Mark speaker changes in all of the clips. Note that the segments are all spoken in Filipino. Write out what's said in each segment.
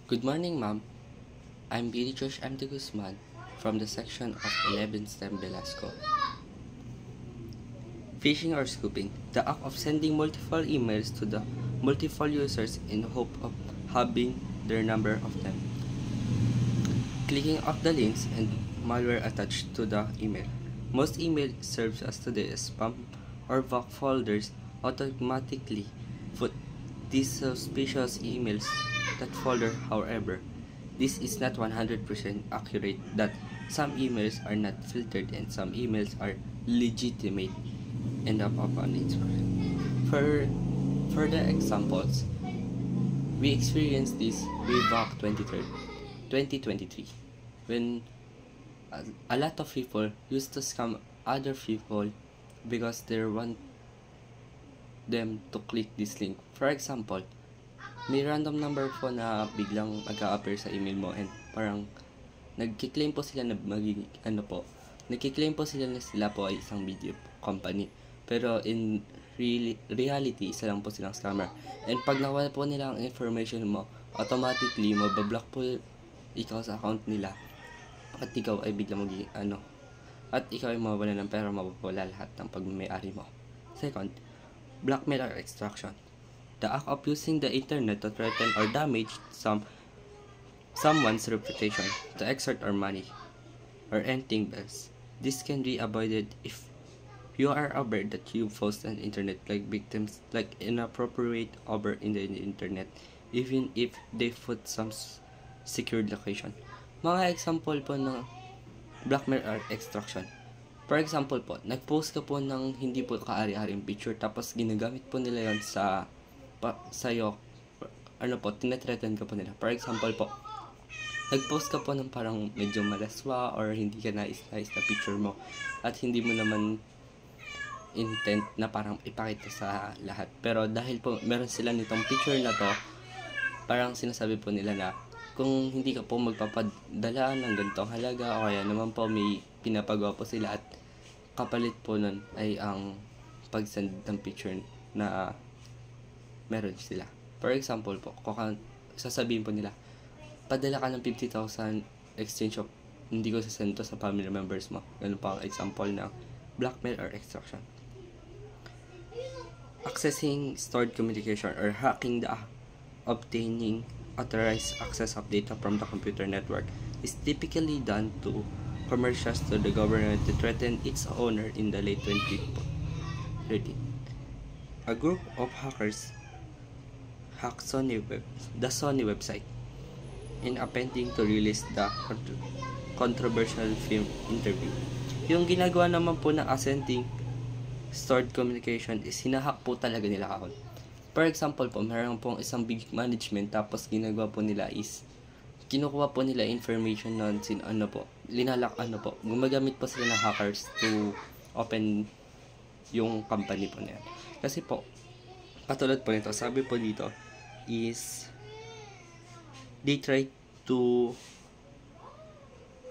Speaker 1: Good morning, ma'am. I'm Billy Josh M. De Guzman from the section of 11 STEM Velasco. Phishing or scooping, the act of sending multiple emails to the multiple users in hope of having their number of them. Clicking off the links and malware attached to the email. Most email serves as today as spam or VOC folders automatically put these suspicious emails that folder. However, this is not 100% accurate that some emails are not filtered and some emails are legitimate and up upon its For further examples, we experienced this way back 2023 when a lot of people used to scam other people because they want them to click this link. For example, may random number po na biglang mag-a-appear sa email mo and parang nagki-claim po sila na magiging nagki-claim po sila na sila po ay isang video company. Pero in reality, isa lang po silang scammer. And pag nawala po nila ang information mo, automatically mabablock po ikaw sa account nila. At ikaw ay biglang magiging at ikaw ay mawawala ng pera, mawawala lahat ng pagmamay-ari mo. Second, blackmail or extraction. The act of using the internet to threaten or damage someone's reputation, to extort or money, or anything else. This can be avoided if you are aware that you post on internet like victims like inappropriate over in the internet, even if they put some secured location. Mga example po ng blackmail or extraction. For example po, nag-post ka po ng hindi po kaari-aring picture tapos ginagamit po nila yon sa'yo, tinetreaten ka po nila. For example po, nag-post ka po ng parang medyo malaswa or hindi ka nais-nais na picture mo at hindi mo naman intent na parang ipakita sa lahat. Pero dahil po meron sila nitong picture na to, parang sinasabi po nila na kung hindi ka po magpapadala ng ganitong halaga o kaya naman po may pinapagawa po sila at kapalit po nun ay ang pag-send ng picture na meron sila. For example po, sasabihin po nila, padala ka ng 50,000 exchange of hindi ko sasend to sa family members mo. Ganun po ang example ng blackmail or extraction. Accessing stored communication or hacking the obtaining authorized access of data from the computer network is typically done to commercials to the government to threaten its owner in the late 2013. A group of hackers hacked the Sony website in attempting to release the controversial film Interview. Yung ginagawa naman po ng ascending stored communication is hinahack po talaga nila account. For example po, meron pong isang big management tapos ginagawa po nila is kinukuha po nila information nun gumagamit po sila ng hackers to open yung company po na yan. Kasi po, katulad po nito, sabi po dito is they try to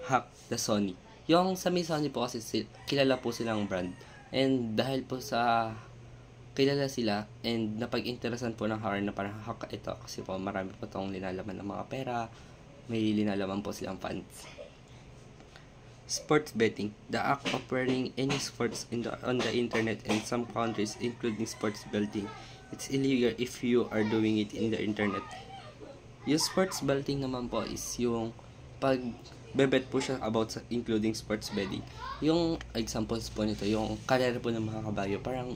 Speaker 1: hack the Sony. Yung sa Sony po kasi kilala po silang brand. And dahil po sa kilala sila and napag-interesan po ng hacker na parang hack ito kasi po marami po itong linalaman ng mga pera, may linalaman po silang funds. Sports betting, the act of wearing any sports on the internet in some countries including sports betting. It's illegal if you are doing it in the internet. Yung sports betting naman po is yung bebet po siya about including sports betting. Yung examples po nito, yung karera po ng mga kabayo, parang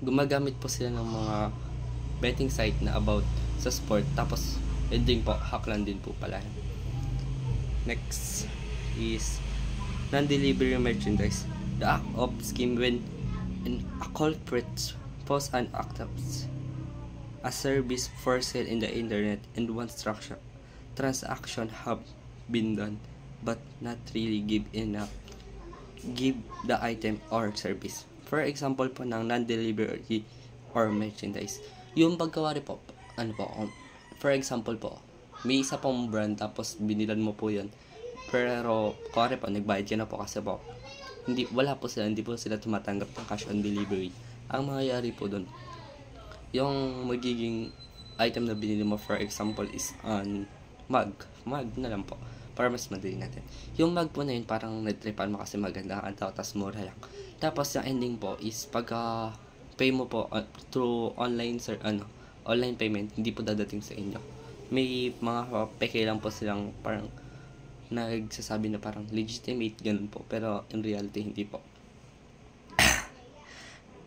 Speaker 1: gumagamit po sila ng mga betting site na about sa sport, tapos ending po, hack lang din po pala. Next is non-delivery merchandise. The act of scheme when a culprit posts and accepts a service for sale in the internet and one transaction have been done but not really give the item or service. For example po ng non-delivery or merchandise, yung pagkawari po, for example po, may isa pong brand tapos binilan mo po yun, pero kawari po, nagbayad ka na po kasi po hindi po sila tumatanggap ng cash on delivery. Ang mangyayari po doon, yung magiging item na binili mo, for example, is mug. Mug na lang po. Para mas madali natin. Yung mug po na yun, parang nagtripan mo kasi maganda ang tao, tas mura lang. Tapos yung ending po is pagka pay mo po through online online payment, hindi po dadating sa inyo. May mga peke lang po silang parang nagsasabi na parang legitimate, ganun po. Pero in reality, hindi po.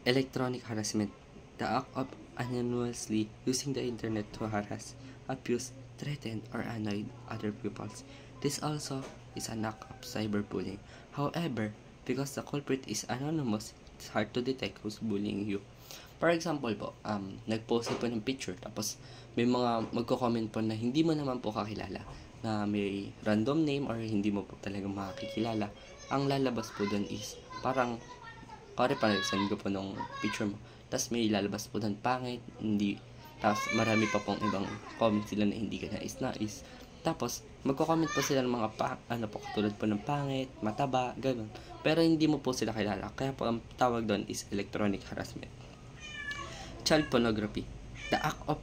Speaker 1: Electronic harassment. The act of anonymously using the internet to harass, abuse, threaten, or annoy other pupils. This also is an act of cyberbullying. However, because the culprit is anonymous, it's hard to detect who's bullying you. For example po, nag-post po ng picture, tapos may mga magko-comment po na hindi mo naman po kakilala, na may random name or hindi mo po talaga makakilala. Ang lalabas po doon is parang, kare pa nag-send ko po ng picture mo, tapos may lalabas po doon pangit, hindi, tapos marami pa pong ibang comment sila na hindi ka nais. Tapos magko-comment po sila ng mga katulad po ng pangit, mataba, gano'n. Pero hindi mo po sila kilala. Kaya po ang tawag doon is electronic harassment. Child pornography. The act of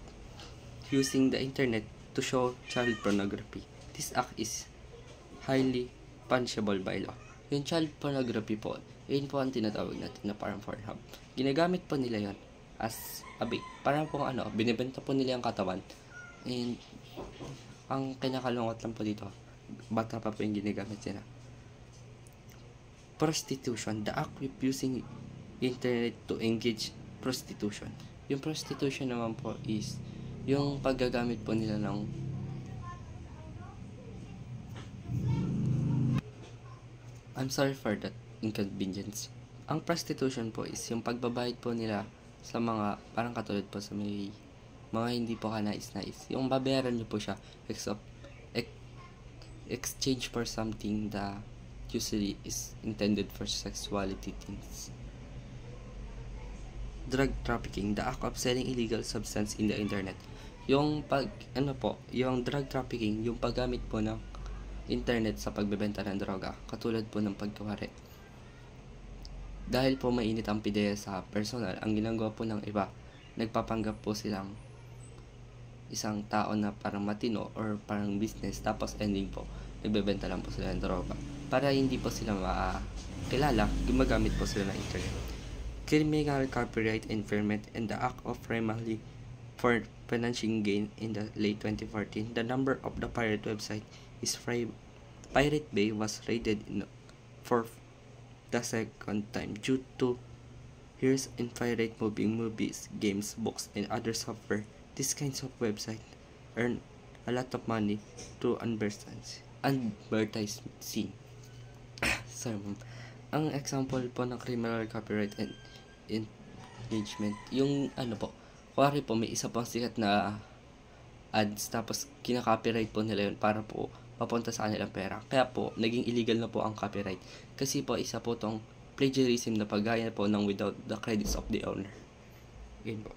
Speaker 1: using the internet to show child pornography. This act is highly punishable by law. Yung child pornography po, yun po ang tinatawag natin na parang Pornhub. Ginagamit po nila yon as a bait. Parang po binibenta po nila yung katawan. And ang kinakalungkot lang po dito, bata pa po yung ginagamit nila. Prostitution. The act of using internet to engage prostitution. Yung prostitution naman po is yung paggagamit po nila ng I'm sorry for that inconvenience. Ang prostitution po is yung pagbabayad po nila sa mga parang katulad po sa mga hindi po kanais-nais. Yung babayaran nyo po siya exchange for something that usually is intended for sexuality things. Drug trafficking, the act of selling illegal substance in the internet. Yung yung drug trafficking, yung paggamit po ng internet sa pagbebenta ng droga, katulad po ng pagkawari. Dahil po mainit ang pideya sa personal, ang ginagawa po ng iba, nagpapanggap po silang isang tao na parang matino or parang business, tapos ending po, nagbebenta lang po sila ng droga. Para hindi po sila makilala, gumagamit po sila ng internet. Criminal copyright infringement and the act of primarily for financial gain in the late 2014, the number of the pirate website is Pirate Bay was raided for the second time due to here's in pirate moving movies, games, books, and other software. These kinds of websites earn a lot of money through advertising. Sorry, ang example po ng criminal copyright and engagement, yung kuwari po may isa pang sikat na ads, tapos kinaka-copyright po nila yun para po papunta sa kanilang pera. Kaya po, naging illegal na po ang copyright. Kasi po, isa po tong plagiarism na paggaya po ng without the credits of the owner. Yun po.